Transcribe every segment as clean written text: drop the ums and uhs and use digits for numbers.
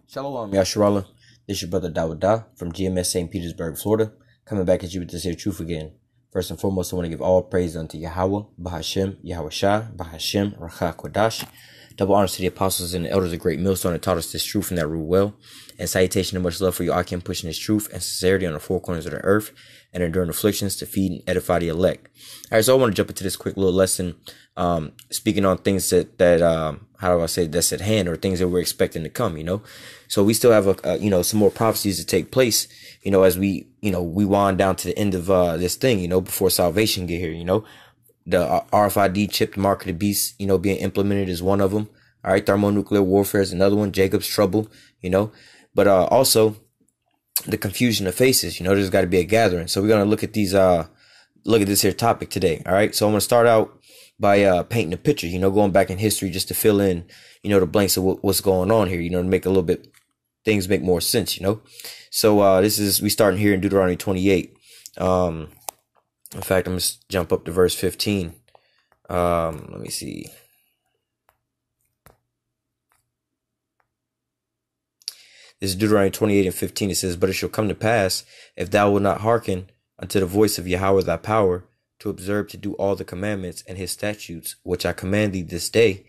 Shalom, Yasharallah. This is your brother Dawadah from GMS St. Petersburg, Florida, coming back at you with this here truth again. First and foremost, I want to give all praise unto Yahawah, Bahashem, YAHAWASHI, Bahashem, Rakha Kodash. Double honors to the apostles and the elders of Great Millstone that taught us this truth and that rule well. And salutation and much love for you, Akim, pushing this truth and sincerity on the four corners of the earth and enduring afflictions to feed and edify the elect. All right, so I want to jump into this quick little lesson, speaking on things that how do I say, that's at hand, or things that we're expecting to come, So we still have some more prophecies to take place, as we wind down to the end of this thing, before salvation get here, The RFID chip, the mark of the beast, being implemented is one of them. All right, thermonuclear warfare is another one. Jacob's trouble, but also the confusion of faces. There's got to be a gathering. So we're gonna look at these. Look at this here topic today. All right, so I'm gonna start out by painting a picture. Going back in history just to fill in, the blanks of what's going on here. To make a little bit things make more sense. So we starting here in Deuteronomy 28. In fact, I'm going to jump up to verse 15. Let me see. This is Deuteronomy 28 and 15. It says, "But it shall come to pass, if thou wilt not hearken unto the voice of Yahawah thy power, to observe to do all the commandments and his statutes, which I command thee this day,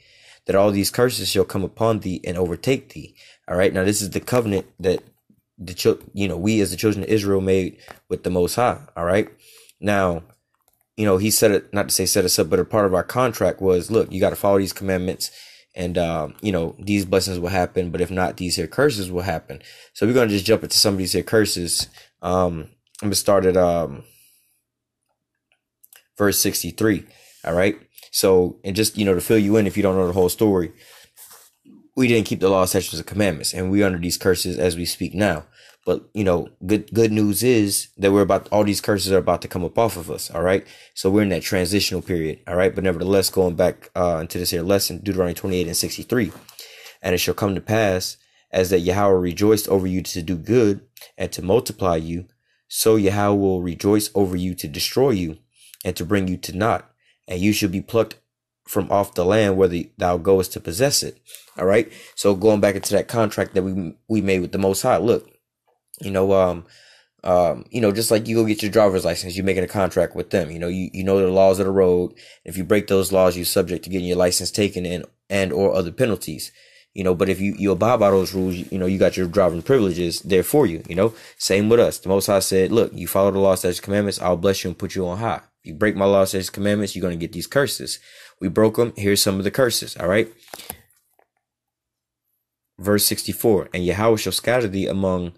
that all these curses shall come upon thee and overtake thee." All right. Now, this is the covenant that we as the children of Israel made with the Most High. All right. Now, he said it, not to say set us up, but a part of our contract was, look, you got to follow these commandments and, these blessings will happen. But if not, these here curses will happen. So we're going to just jump into some of these here curses. I'm going to start at verse 63. All right. So, and just, to fill you in, if you don't know the whole story, we didn't keep the law, statutes, and commandments, and we're under these curses as we speak now. But, good news is that all these curses are about to come up off of us. All right. So we're in that transitional period. All right. But nevertheless, going back into this here lesson, Deuteronomy 28 and 63, "And it shall come to pass, as that Yahweh rejoiced over you to do good and to multiply you, so Yahweh will rejoice over you to destroy you and to bring you to naught. And you shall be plucked from off the land where thou goest to possess it." All right. So going back into that contract that we made with the Most High, look, just like you go get your driver's license, you're making a contract with them. You know the laws of the road. If you break those laws, you're subject to getting your license taken and or other penalties. But if you abide by those rules, you got your driving privileges there for you. Same with us. The Most High said, look, you follow the law, statutes, commandments, I'll bless you and put you on high. If you break my law, statutes, commandments, you're going to get these curses. We broke them. Here's some of the curses. All right. Verse 64, "And Yahweh shall scatter thee among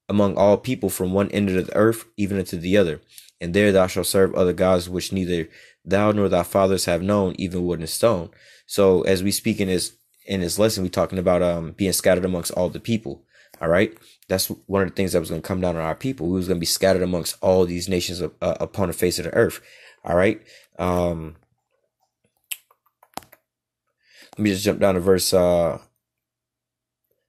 all people from one end of the earth even unto the other. And there thou shalt serve other gods which neither thou nor thy fathers have known, even wood and stone." So as we speak in this lesson, we're talking about being scattered amongst all the people. All right. That's one of the things that was going to come down on our people. We was going to be scattered amongst all these nations upon the face of the earth. All right. Let me just jump down to verse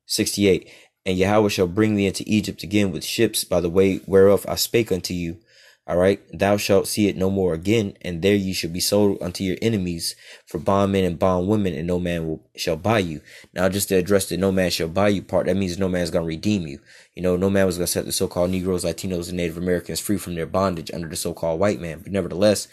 68. "And Yahweh shall bring thee into Egypt again with ships by the way whereof I spake unto you. All right. Thou shalt see it no more again. And there you shall be sold unto your enemies for bondmen and bondwomen, and no man shall buy you." Now, just to address the no man shall buy you part, that means no man's going to redeem you. No man was going to set the so-called Negroes, Latinos, and Native Americans free from their bondage under the so-called white man. But nevertheless,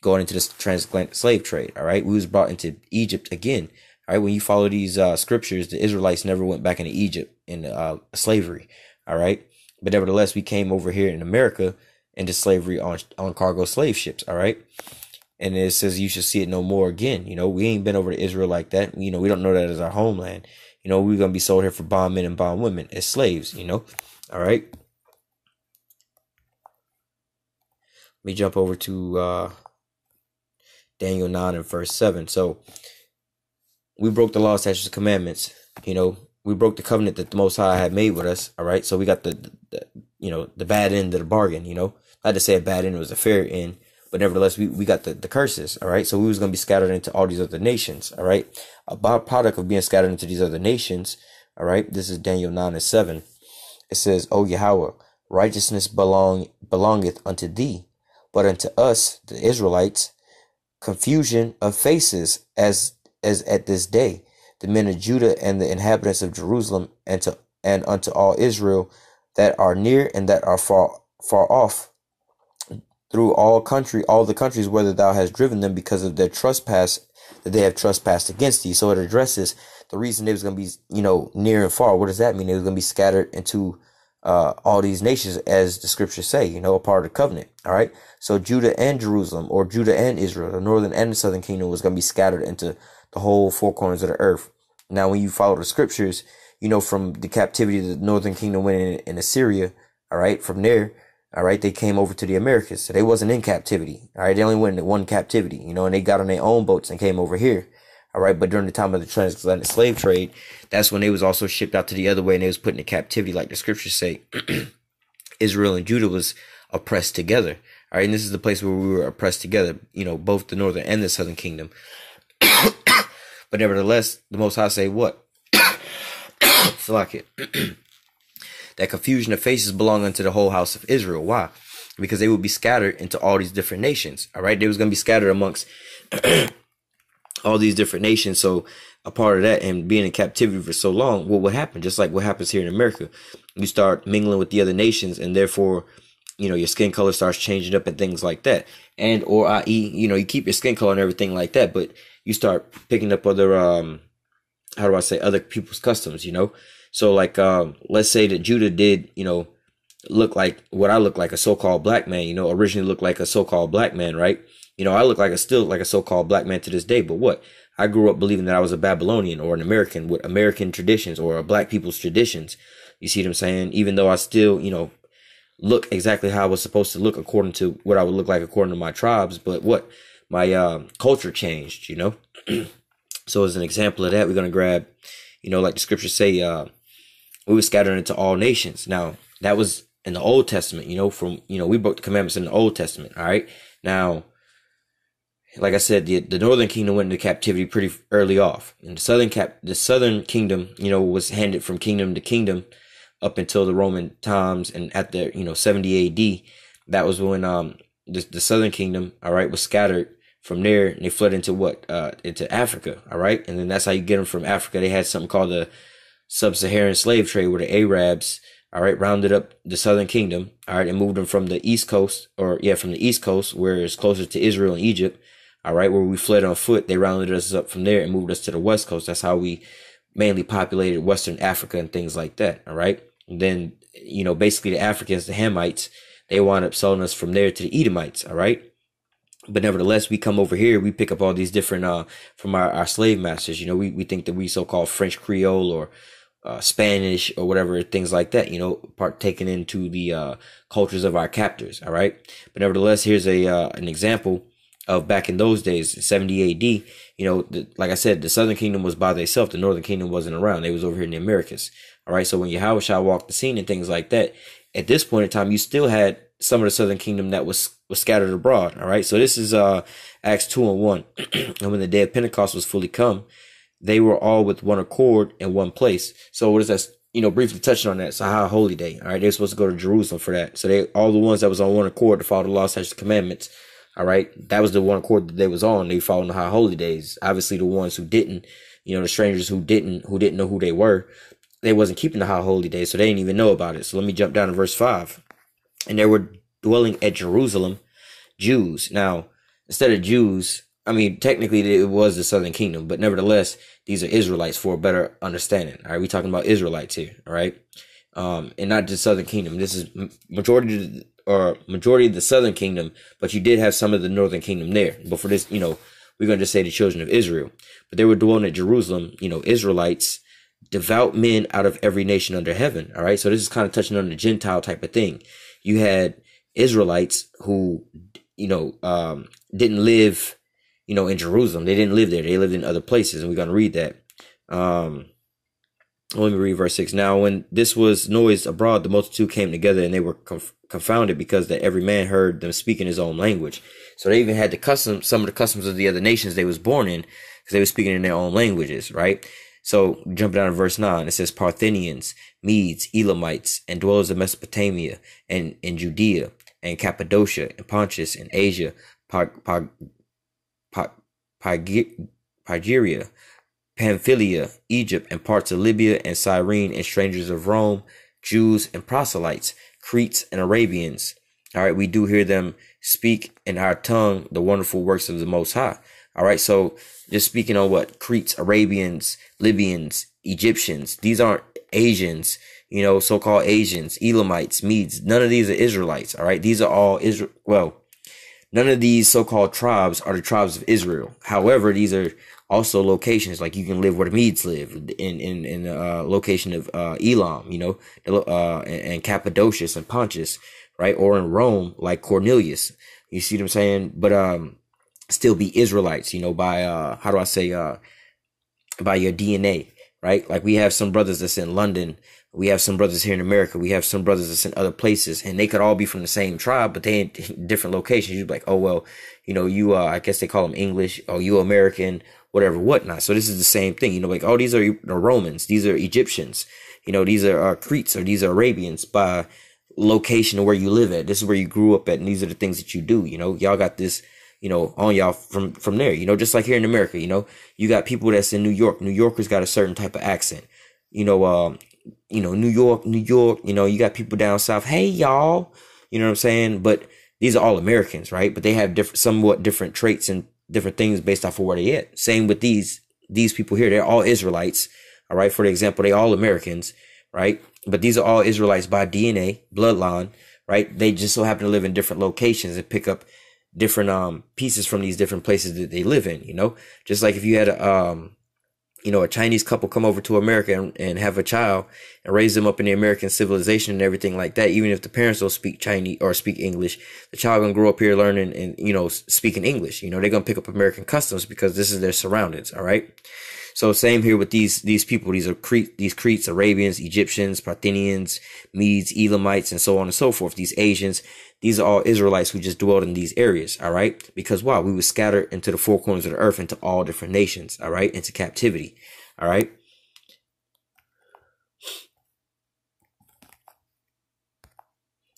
going into this transatlantic slave trade. All right. We was brought into Egypt again. All right. When you follow these scriptures, the Israelites never went back into Egypt in slavery. All right. But nevertheless, we came over here in America into slavery on cargo slave ships. All right. And it says you should see it no more again. We ain't been over to Israel like that. We don't know that as our homeland. We're going to be sold here for bondmen and bondwomen as slaves, All right. Let me jump over to Daniel 9 and verse 7. So we broke the law, statutes, and commandments. We broke the covenant that the Most High had made with us. All right. So we got the bad end of the bargain, Not to say a bad end, it was a fair end, but nevertheless, we got the curses. All right. So we was going to be scattered into all these other nations. All right. A byproduct of being scattered into these other nations. All right. This is Daniel 9 and 7. It says, "O Yahweh, righteousness belongeth unto thee, but unto us, the Israelites, confusion of faces as at this day. the men of Judah and the inhabitants of Jerusalem, and unto all Israel that are near and that are far off, through all the countries whither thou hast driven them, because of their trespass that they have trespassed against thee. So it addresses the reason they was going to be, near and far. What does that mean? They was going to be scattered into all these nations, as the scriptures say, a part of the covenant. All right. So Judah and Jerusalem, or Judah and Israel, the northern and the southern kingdom, was going to be scattered into the whole four corners of the earth. Now, when you follow the scriptures, from the captivity the northern kingdom went in Assyria. All right. From there, all right, they came over to the Americas. So they wasn't in captivity. All right. They only went into one captivity, and they got on their own boats and came over here. All right. But during the time of the transatlantic slave trade, that's when they was also shipped out to the other way, and they was put into captivity, like the scriptures say. Israel and Judah was oppressed together. All right. And this is the place where we were oppressed together, both the northern and the southern kingdom. But nevertheless, the Most High say what? So like it. That confusion of faces belong unto the whole house of Israel. Why? Because they would be scattered into all these different nations. All right. They was going to be scattered amongst all these different nations. So a part of that, and being in captivity for so long, what would happen? Just like what happens here in America, you start mingling with the other nations, and therefore, your skin color starts changing up and things like that. And, or i.e., you keep your skin color and everything like that, but you start picking up other, other people's customs, So like, let's say that Judah did, look like what I look like, a so-called black man, originally looked like a so-called black man, right? I look like still like a so-called black man to this day, but what? I grew up believing that I was a Babylonian or an American with American traditions, or a black people's traditions. You see what I'm saying? Even though I still, look exactly how I was supposed to look according to what I would look like according to my tribes, but what? My culture changed, So as an example of that, we're going to grab, like the scriptures say, we were scattered into all nations. Now, that was in the Old Testament, we broke the commandments in the Old Testament. All right. Now, like I said, the northern kingdom went into captivity pretty early off. And the southern kingdom, was handed from kingdom to kingdom up until the Roman times. And at the, 70 AD, that was when, the southern kingdom, all right, was scattered from there, and they fled into into Africa. All right. And then that's how you get them from Africa. They had something called the sub-Saharan slave trade, where the Arabs, all right, rounded up the southern kingdom, all right, and moved them from the east coast, from the east coast, where it's closer to Israel and Egypt, all right, where we fled on foot. They rounded us up from there and moved us to the west coast. That's how we mainly populated Western Africa and things like that, all right. And then, basically the Africans, the Hamites, they wound up selling us from there to the Edomites, all right. But nevertheless, we come over here, we pick up all these different, from our slave masters. We think that we so-called French Creole or Spanish or whatever, things like that, partaking into the cultures of our captors. All right. But nevertheless, here's an example of back in those days, 70 AD. Like I said, the southern kingdom was by themselves. The northern kingdom wasn't around. They was over here in the Americas. All right. So when YAHAWASHI walked the scene and things like that, at this point in time, you still had some of the southern kingdom that was scattered abroad. All right. So this is Acts 2:1. And when the day of Pentecost was fully come, they were all with one accord in one place. So what is that? Briefly touching on that. So how holy day. All right. They're supposed to go to Jerusalem for that. So all the ones that was on one accord to follow the law, such the commandments. All right. That was the one accord that they was on. They followed the high holy days. Obviously the ones who didn't, the strangers who didn't know who they were, they wasn't keeping the high holy days. So they didn't even know about it. So let me jump down to verse 5. And there were dwelling at Jerusalem Jews. Now, instead of Jews, technically it was the southern kingdom, but nevertheless, these are Israelites for a better understanding. All right. We're talking about Israelites here. All right. And not just southern kingdom. This is majority of the southern kingdom, but you did have some of the northern kingdom there. But for this, we're going to just say the children of Israel. But they were dwelling at Jerusalem, Israelites, devout men out of every nation under heaven. All right. So this is kind of touching on the Gentile type of thing. You had Israelites who, didn't live, in Jerusalem. They didn't live there. They lived in other places. And we're going to read that. Let me read verse 6. Now, when this was noised abroad, the multitude came together, and they were confounded, because that every man heard them speak in his own language. So they even had some of the customs of the other nations they was born in, because they were speaking in their own languages, right? So jumping down to verse 9, it says Parthians, Medes, Elamites, and dwellers of Mesopotamia, and in Judea, and Cappadocia, and Pontus, and Asia, Phrygia, Pamphylia, Egypt, and parts of Libya and Cyrene, and strangers of Rome, Jews and proselytes, Cretes and Arabians. All right, we do hear them speak in our tongue the wonderful works of the Most High. All right, so just speaking on what Cretes, Arabians, Libyans, Egyptians, these aren't Asians, you know, so-called Asians, Elamites, Medes. None of these are Israelites. All right, these are all Israel. Well, none of these so-called tribes are the tribes of Israel. However, these are also locations, like you can live where the Medes live in the location of Elam, you know, and Cappadocia and Pontus, right? Or in Rome, like Cornelius. You see what I'm saying? But still be Israelites, you know, by how do I say, by your DNA, right? Like we have some brothers that's in London. We have some brothers here in America. We have some brothers that's in other places, and they could all be from the same tribe, but they in different locations. You'd be like, oh, well, you know, you, I guess they call them English, or you American, whatever, whatnot. So this is the same thing, you know, like, oh, these are the Romans, these are Egyptians, you know, these are Cretes, or these are Arabians by location of where you live at. This is where you grew up at, and these are the things that you do, you know, y'all got this, you know, on y'all from there, you know, just like here in America, you know, you got people that's in New York. New Yorkers got a certain type of accent, you know, New York, you know, you got people down south. Hey, y'all, you know what I'm saying? But these are all Americans, right? But they have somewhat different traits and different things based off of where they at. Same with these people here. They're all Israelites. All right. For example, they all Americans, right? But these are all Israelites by DNA, bloodline, right? They just so happen to live in different locations and pick up different pieces from these different places that they live in, you know, just like if you had a Chinese couple come over to America and have a child and raise them up in the American civilization and everything like that. Even if the parents don't speak Chinese or speak English, the child gonna grow up here learning and, you know, speaking English. You know, they're gonna pick up American customs because this is their surroundings. All right. So same here with these people. These are Cretes, Arabians, Egyptians, Parthians, Medes, Elamites, and so on and so forth. These Asians, these are all Israelites who just dwelled in these areas. All right. Because why? We were scattered into the four corners of the earth, into all different nations. All right. Into captivity. All right.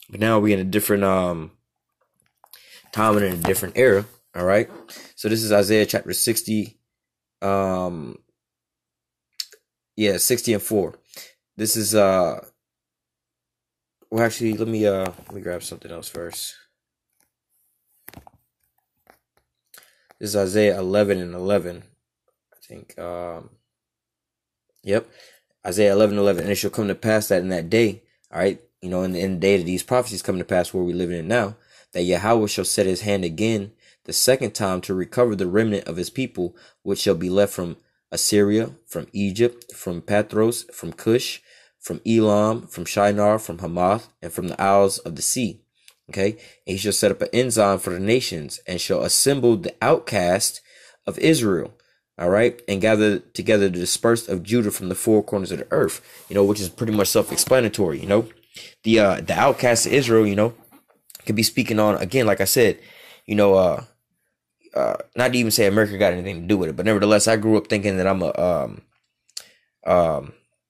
But now we're in a different time and in a different era. All right. So this is Isaiah chapter 60. 60 and 4. This is well, actually, let me grab something else first. This is Isaiah 11 and 11. I think yep. Isaiah 11:11. And it shall come to pass that in that day, all right, you know, in the day that these prophecies come to pass where we live in now, that Yahawah shall set his hand again the second time to recover the remnant of his people, which shall be left from Assyria, from Egypt, from Pathros, from Cush, from Elam, from Shinar, from Hamath, and from the isles of the sea. Okay. And he shall set up an ensign for the nations, and shall assemble the outcast of Israel. All right. And gather together the dispersed of Judah from the four corners of the earth, you know, which is pretty much self-explanatory. You know, the outcast of Israel, you know, could be speaking on, again, like I said, you know, not to even say America got anything to do with it, but nevertheless, I grew up thinking that I'm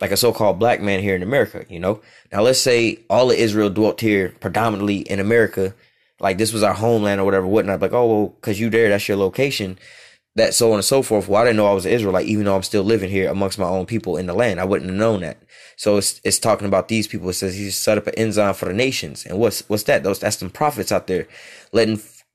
like a so-called black man here in America, you know. Now, let's say all of Israel dwelt here predominantly in America, like this was our homeland or whatever, whatnot. Like, oh, well, because you there, that's your location, that so on and so forth. Well, I didn't know I was an Israelite, even though I'm still living here amongst my own people in the land. I wouldn't have known that. So it's talking about these people. It says he set up an ensign for the nations. And what's that? That's some prophets out there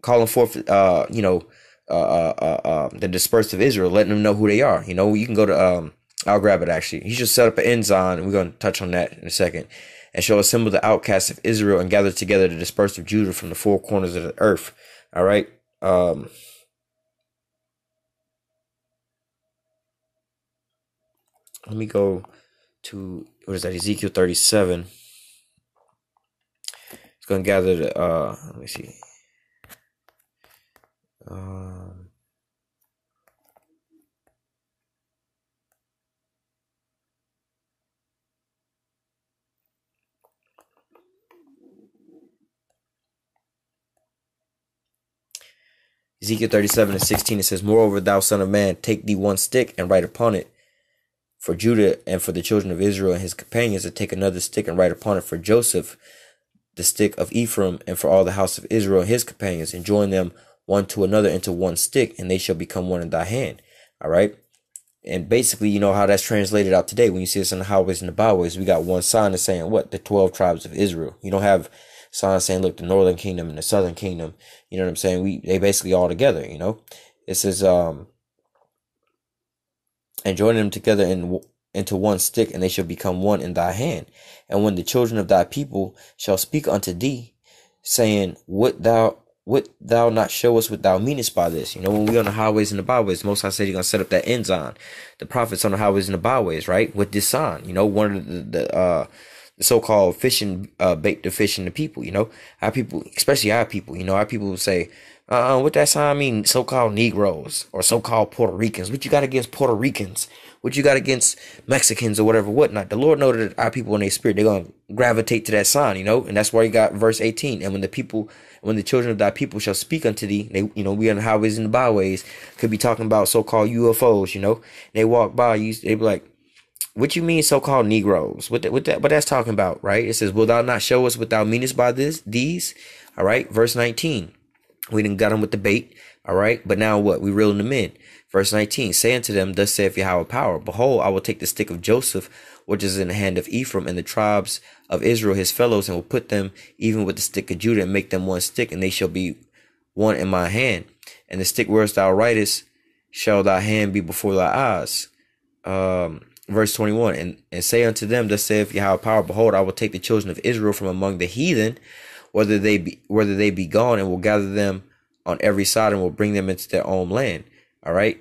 calling forth, you know, the dispersed of Israel, letting them know who they are. You know, you can go to, I'll grab it actually. He just set up an ensign, and we're going to touch on that in a second. And shall assemble the outcasts of Israel and gather together the dispersed of Judah from the four corners of the earth. All right. Let me go to, what is that? Ezekiel 37. It's going to gather the, let me see. Ezekiel 37:16, it says, moreover, thou son of man, take thee one stick and write upon it for Judah and for the children of Israel and his companions, and take another stick and write upon it for Joseph, the stick of Ephraim, and for all the house of Israel and his companions, and join them one to another into one stick, and they shall become one in thy hand. All right. And basically, you know how that's translated out today. When you see this in the highways and the byways, we got one sign that's saying what? The 12 tribes of Israel. You don't have signs saying, look, the northern kingdom and the southern kingdom. You know what I'm saying? They basically all together, you know. It says, and join them together into one stick, and they shall become one in thy hand. And when the children of thy people shall speak unto thee, saying, Wilt thou not show us what thou meanest by this? You know, when we on the highways and the byways, Most High said he's gonna set up that end sign. The prophets on the highways and the byways, right? With this sign, you know, one of the so-called fishing bait to fishing the people, you know. Our people, especially our people, you know, our people will say, what that sign mean? So-called Negroes or so-called Puerto Ricans. What you got against Puerto Ricans? What you got against Mexicans or whatever, whatnot? The Lord knows that our people in their spirit, they're going to gravitate to that sign, you know? And that's why you got verse 18. And when the children of thy people shall speak unto thee, they, you know, we on the highways and the byways, could be talking about so-called UFOs, you know? They walk by, they be like, what you mean so-called Negroes? What that's talking about, right? It says, will thou not show us what thou meanest by these? All right, verse 19. We done got them with the bait, all right? But now what? We reeling them in. Verse 19, say unto them, thus saith Yahweh power, behold, I will take the stick of Joseph, which is in the hand of Ephraim, and the tribes of Israel his fellows, and will put them even with the stick of Judah, and make them one stick, and they shall be one in my hand. And the stick whereas thou writest shall thy hand be before thy eyes. Verse 21, and say unto them, thus saith Yahweh power, behold, I will take the children of Israel from among the heathen, whether they be gone, and will gather them on every side, and will bring them into their own land. All right.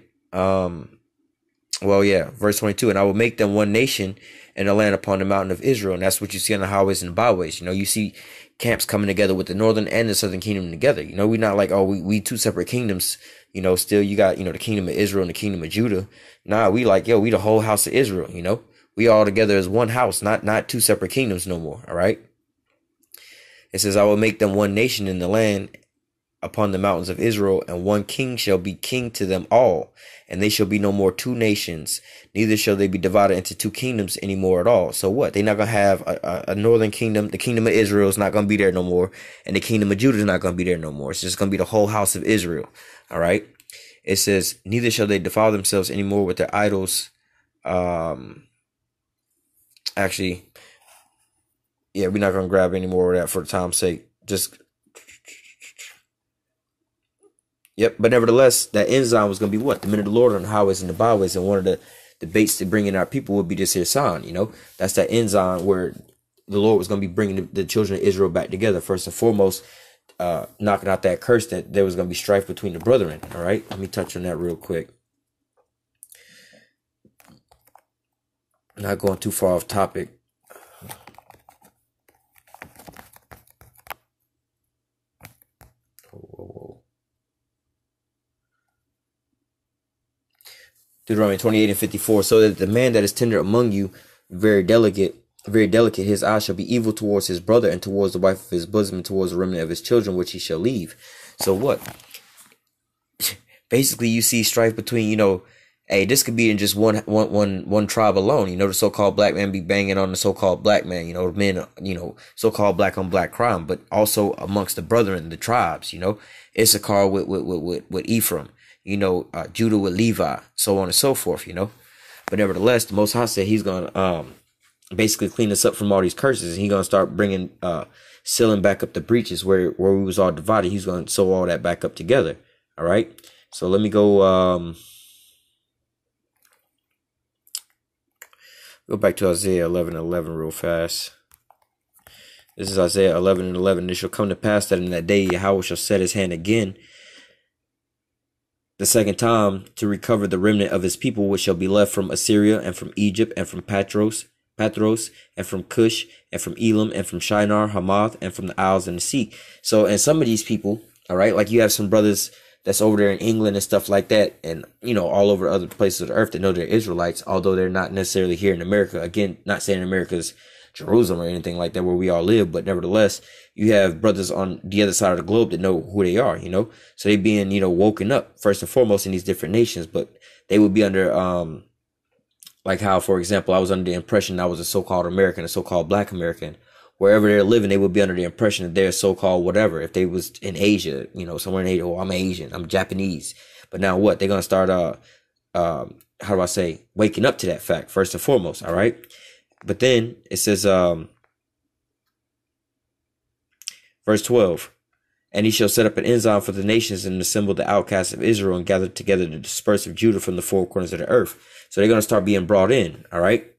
Well, yeah. Verse 22, and I will make them one nation in the land upon the mountain of Israel. And that's what you see on the highways and the byways. You know, you see camps coming together with the northern and the southern kingdom together. You know, we're not like, oh, we two separate kingdoms. You know, still you got, you know, the kingdom of Israel and the kingdom of Judah. Nah, we like, yo, we the whole house of Israel. You know, we all together as one house, not two separate kingdoms no more. All right. It says, I will make them one nation in the land upon the mountains of Israel, and one king shall be king to them all, and they shall be no more two nations, neither shall they be divided into two kingdoms anymore at all. So what? They're not going to have a northern kingdom. The kingdom of Israel is not going to be there no more, and the kingdom of Judah is not going to be there no more. It's just going to be the whole house of Israel. All right. It says, neither shall they defile themselves anymore with their idols. Actually, yeah, we're not going to grab any more of that for the time's sake. Just, yep. But nevertheless, that end sign was going to be what? The men of the Lord on the highways and the byways. And one of the debates to bring in our people would be this here sign, you know. That's that end sign where the Lord was going to be bringing the children of Israel back together. First and foremost, knocking out that curse that there was going to be strife between the brethren. All right. Let me touch on that real quick. Not going too far off topic. Deuteronomy 28:54, so that the man that is tender among you, very delicate, his eye shall be evil towards his brother, and towards the wife of his bosom, and towards the remnant of his children, which he shall leave. So what? Basically, you see strife between, you know, hey, this could be in just one tribe alone. You know, the so-called black man be banging on the so-called black man, you know, men, you know, so-called black on black crime, but also amongst the brethren, the tribes, you know, Issachar with Ephraim, you know, Judah with Levi, so on and so forth, you know. But nevertheless, the Most High said he's going to basically clean us up from all these curses, and he's going to start bringing, sealing back up the breaches where we was all divided. He's going to sew all that back up together. All right. So let me go, go back to Isaiah 11:11 real fast. This is Isaiah 11:11. It shall come to pass that in that day Yahweh shall set his hand again the second time to recover the remnant of his people, which shall be left from Assyria, and from Egypt, and from Patros, and from Cush, and from Elam, and from Shinar, Hamath, and from the Isles and the sea. So, and some of these people, all right, like you have some brothers that's over there in England and stuff like that, and, you know, all over other places of the earth that know they're Israelites, although they're not necessarily here in America. Again, not saying America's Jerusalem or anything like that where we all live, but nevertheless, you have brothers on the other side of the globe that know who they are, you know. So they being, you know, woken up first and foremost in these different nations, but they would be under, like how, for example, I was under the impression I was a so-called American, a so-called black American. Wherever they're living, they would be under the impression that they're so-called whatever. If they was in Asia, you know, somewhere in Asia, oh, I'm Asian, I'm Japanese. But now what? They're going to start, how do I say, waking up to that fact first and foremost. All right. But then it says, verse 12, and he shall set up an ensign for the nations and assemble the outcasts of Israel and gather together the dispersed of Judah from the four corners of the earth. So they're going to start being brought in. All right.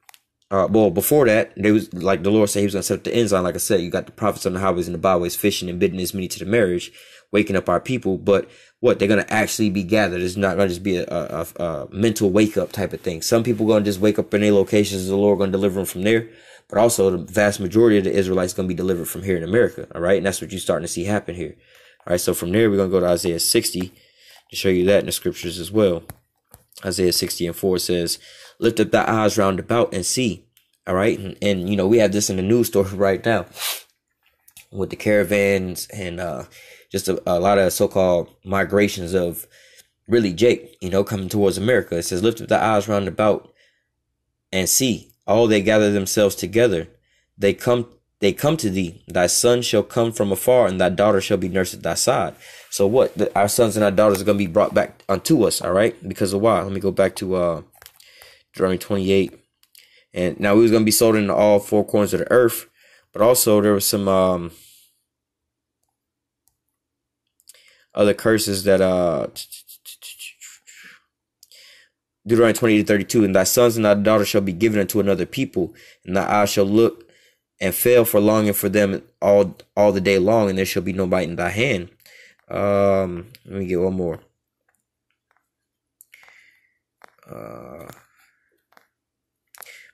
Well, before that, they was like the Lord said he was going to set up the ensign. Like I said, you got the prophets on the highways and the byways fishing and bidding as many to the marriage, waking up our people. But what, they're going to actually be gathered. It's not going to just be a mental wake up type of thing. Some people going to just wake up in their locations. The Lord going to deliver them from there. But also the vast majority of the Israelites going to be delivered from here in America. All right. And that's what you're starting to see happen here. All right. So from there, we're going to go to Isaiah 60 to show you that in the scriptures as well. Isaiah 60:4 says, lift up thy eyes round about and see. All right. And, you know, we have this in the news story right now with the caravans and just a lot of so-called migrations of really Jake, you know, coming towards America. It says, lift up thy eyes round about and see. All they gather themselves together. They come to thee. Thy son shall come from afar, and thy daughter shall be nursed at thy side. So what? Our sons and our daughters are going to be brought back unto us, all right? Because of why? Let me go back to Deuteronomy 28. And now we was going to be sold into all four corners of the earth, but also there was some other curses that Deuteronomy 28:32, and thy sons and thy daughters shall be given unto another people, and thy eyes shall look and fail for longing for them all the day long, and there shall be no might in thy hand. Let me get one more.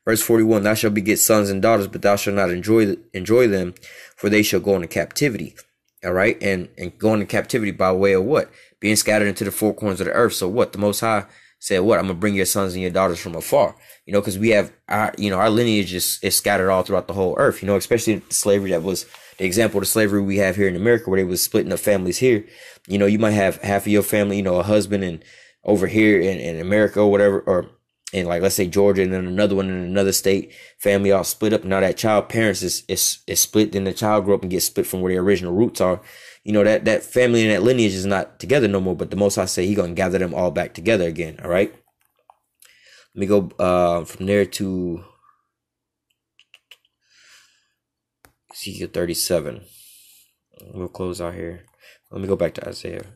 Verse 41, thou shalt beget sons and daughters, but thou shalt not enjoy them, for they shall go into captivity. All right, and go into captivity by way of what? Being scattered into the four corners of the earth. So what? The Most High said, what? I'm going to bring your sons and your daughters from afar. You know, because we have, our lineage is scattered all throughout the whole earth. You know, especially the slavery that was the example of the slavery we have here in America, where they was splitting up families here. You know, you might have half of your family, you know, a husband and over here in America or whatever, or in like, let's say Georgia, and then another one in another state, family all split up. Now that child parents is split, then the child grow up and get split from where their original roots are. You know, that family and that lineage is not together no more, but the Most High say he going to gather them all back together again. All right. Let me go from there to Ezekiel 37. We'll close out here. Let me go back to Isaiah.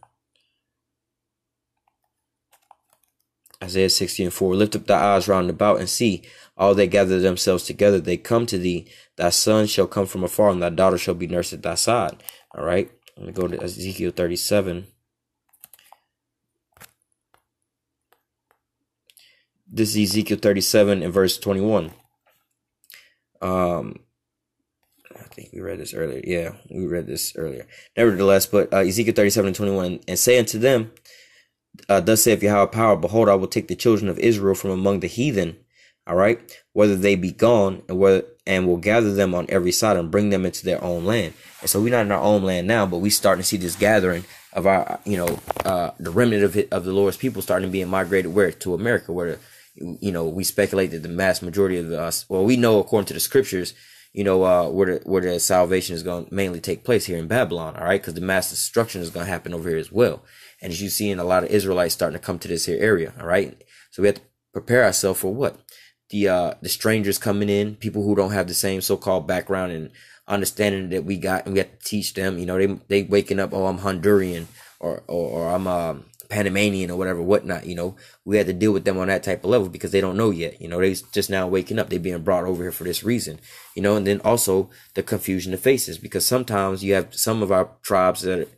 Isaiah 60:4. Lift up thy eyes round about and see. All they gather themselves together, they come to thee. Thy son shall come from afar, and thy daughter shall be nursed at thy side. All right. Let me go to Ezekiel 37. This is Ezekiel 37 and verse 21. I think we read this earlier. Yeah, we read this earlier. Nevertheless, but Ezekiel 37:21, and say unto them, thus saith Yahweh power, behold, I will take the children of Israel from among the heathen, all right, whether they be gone, and will gather them on every side and bring them into their own land. And so we're not in our own land now, but we starting to see this gathering of our, the remnant of the Lord's people starting to be migrated where? To America, where we speculate that the mass majority of us, well, we know according to the scriptures, where the salvation is going to mainly take place here in Babylon, all right, because the mass destruction is going to happen over here as well. And as you see, in a lot of Israelites starting to come to this here area, all right. So we have to prepare ourselves for what? The strangers coming in, people who don't have the same so-called background and understanding that we got, and we have to teach them. They waking up, oh, I'm Honduran or I'm Panamanian or whatever, whatnot. We had to deal with them on that type of level because they don't know yet. They just now waking up. They being brought over here for this reason. And then also the confusion of faces, because sometimes you have some of our tribes that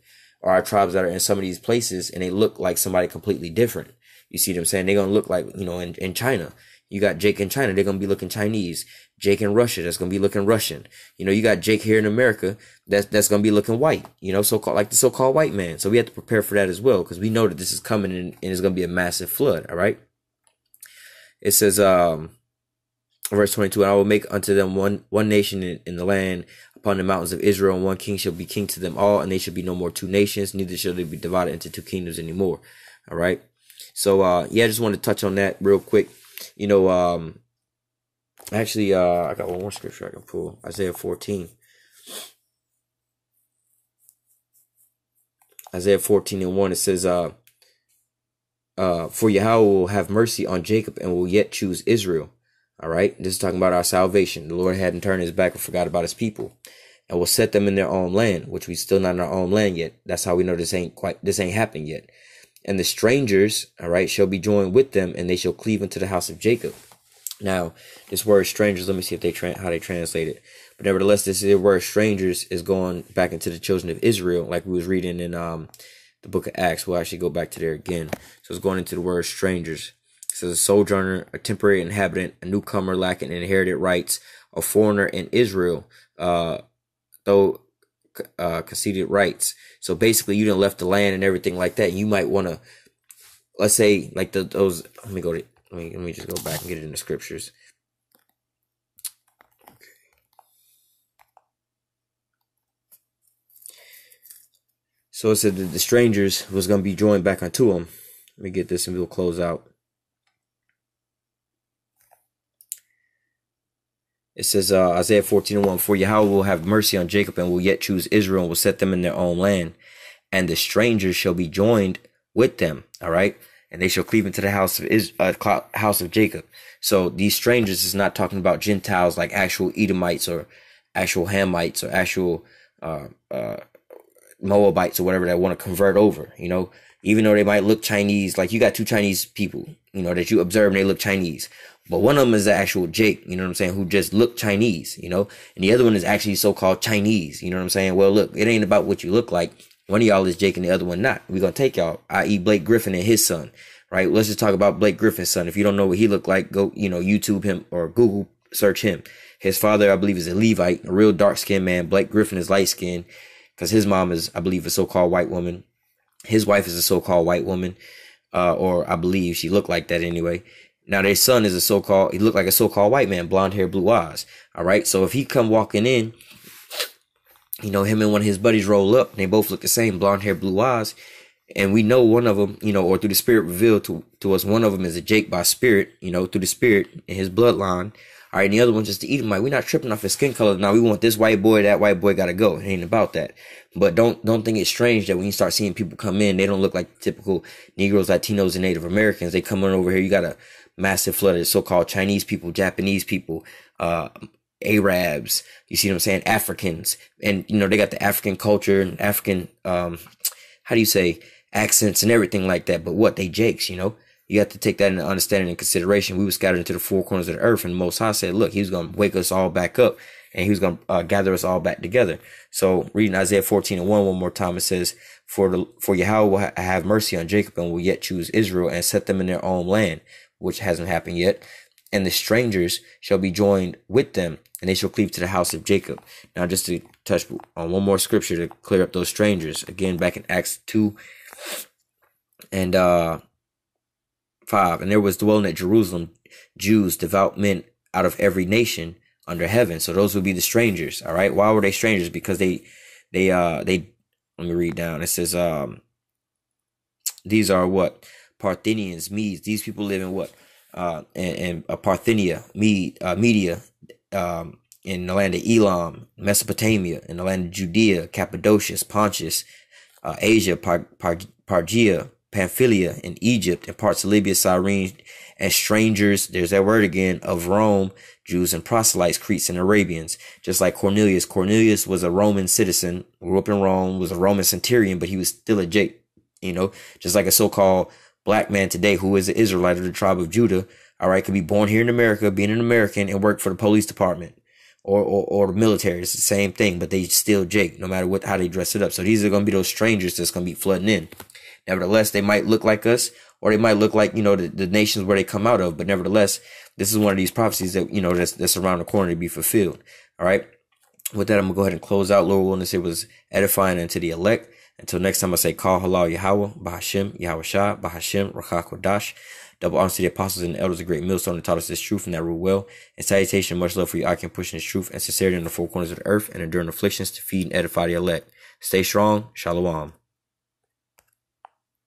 are in some of these places and they look like somebody completely different. You see what I'm saying? They're gonna look like in China. You got Jake in China, they're going to be looking Chinese. Jake in Russia, that's going to be looking Russian. You got Jake here in America, that's going to be looking white, so-called, like the so-called white man. So we have to prepare for that as well, because we know that this is coming and it's going to be a massive flood, all right? It says, verse 22, and I will make unto them one nation in the land upon the mountains of Israel, and one king shall be king to them all, and they shall be no more two nations, neither shall they be divided into two kingdoms anymore, all right? So, I just wanted to touch on that real quick. Actually, I got one more scripture I can pull. Isaiah 14. Isaiah 14:1, it says, For Yahweh will have mercy on Jacob and will yet choose Israel. All right. This is talking about our salvation. The Lord hadn't turned his back and forgot about his people, and will set them in their own land, which we still not in our own land yet. That's how we know this ain't happened yet. And the strangers, all right, shall be joined with them, and they shall cleave unto the house of Jacob. Now, this word strangers, let me see if they how they translate it. But nevertheless, this is word strangers is going back into the children of Israel, like we was reading in the book of Acts. We'll actually go back to there again. So it's going into the word strangers. It says a sojourner, a temporary inhabitant, a newcomer lacking inherited rights, a foreigner in Israel, though conceded rights. So basically, you done left the land and everything like that. You might want to, let's say, like those. Let me just go back and get it in the scriptures. So it said that the strangers was going to be joined back unto him. Let me get this and we'll close out. It says, Isaiah 14:1, for Yahweh will have mercy on Jacob and will yet choose Israel and will set them in their own land. And the strangers shall be joined with them. All right. And they shall cleave into the house of Jacob. So these strangers is not talking about Gentiles like actual Edomites or actual Hamites or actual Moabites or whatever that want to convert over, you know, even though they might look Chinese. Like you got two Chinese people, you know, that you observe and they look Chinese. But one of them is the actual Jake, you know what I'm saying, who just look Chinese, you know, and the other one is actually so-called Chinese, you know what I'm saying? Well, look, it ain't about what you look like. One of y'all is Jake and the other one not. We're going to take y'all, i.e. Blake Griffin and his son, right? Let's just talk about Blake Griffin's son. If you don't know what he looked like, go, you know, YouTube him or Google search him. His father, I believe, is a Levite, a real dark-skinned man. Blake Griffin is light-skinned because his mom is, I believe, a so-called white woman. His wife is a so-called white woman, or I believe she looked like that anyway. Now, their son is he looked like a so-called white man, blonde hair, blue eyes. All right. So if he come walking in, you know, him and one of his buddies roll up, and they both look the same, blonde hair, blue eyes. And we know one of them, you know, or through the spirit revealed to us, one of them is a Jake by spirit, you know, through the spirit in his bloodline. All right. And the other one's just the Edomite. We're not tripping off his skin color. Now we want this white boy, that white boy got to go. It ain't about that. But don't think it's strange that when you start seeing people come in, they don't look like typical Negroes, Latinos, and Native Americans. They come on over here. You got a massive flood of so-called Chinese people, Japanese people, Arabs, you see what I'm saying? Africans. And, you know, they got the African culture and African, how do you say, accents and everything like that. But what? They Jakes, you know? You have to take that into understanding and consideration. We were scattered into the four corners of the earth, and the Most High said, look, he was going to wake us all back up, and he was going to gather us all back together. So reading Isaiah 14:1 one more time, it says, for Yahweh will have mercy on Jacob and will yet choose Israel and set them in their own land, which hasn't happened yet. And the strangers shall be joined with them, and they shall cleave to the house of Jacob. Now, just to touch on one more scripture to clear up those strangers, again, back in Acts 2 and 5. And there was dwelling at Jerusalem Jews, devout men out of every nation under heaven. So those would be the strangers. All right. Why were they strangers? Because they let me read down. It says, these are what? Parthenians, Medes. These people live in what? And Parthenia, Media, in the land of Elam, Mesopotamia, in the land of Judea, Cappadocia, Pontus, Asia, Pargia, Pamphylia, in Egypt, and parts of Libya, Cyrene, and strangers, there's that word again, of Rome, Jews and proselytes, Cretes and Arabians. Just like Cornelius. Cornelius was a Roman citizen, grew up in Rome, was a Roman centurion, but he was still a Jake, you know, just like a so-called black man today who is an Israelite of the tribe of Judah, all right, could be born here in America, being an American, and work for the police department or the military. It's the same thing, but they still Jake, no matter how they dress it up. So these are going to be those strangers that's going to be flooding in. Nevertheless, they might look like us, or they might look like, you know, the nations where they come out of. But nevertheless, this is one of these prophecies that, you know, that's around the corner to be fulfilled. All right. With that, I'm going to go ahead and close out. Lord willing, it was edifying unto the elect. Until next time, I say, call halal Yahawah, Bahashim, YAHAWASHI, Bahashim, Rakhakwadash. Double honors to the apostles and the elders of Great Millstone that taught us this truth and that rule well. And salutation, much love for you, I can push in this truth and sincerity in the four corners of the earth and enduring afflictions to feed and edify the elect. Stay strong. Shalom.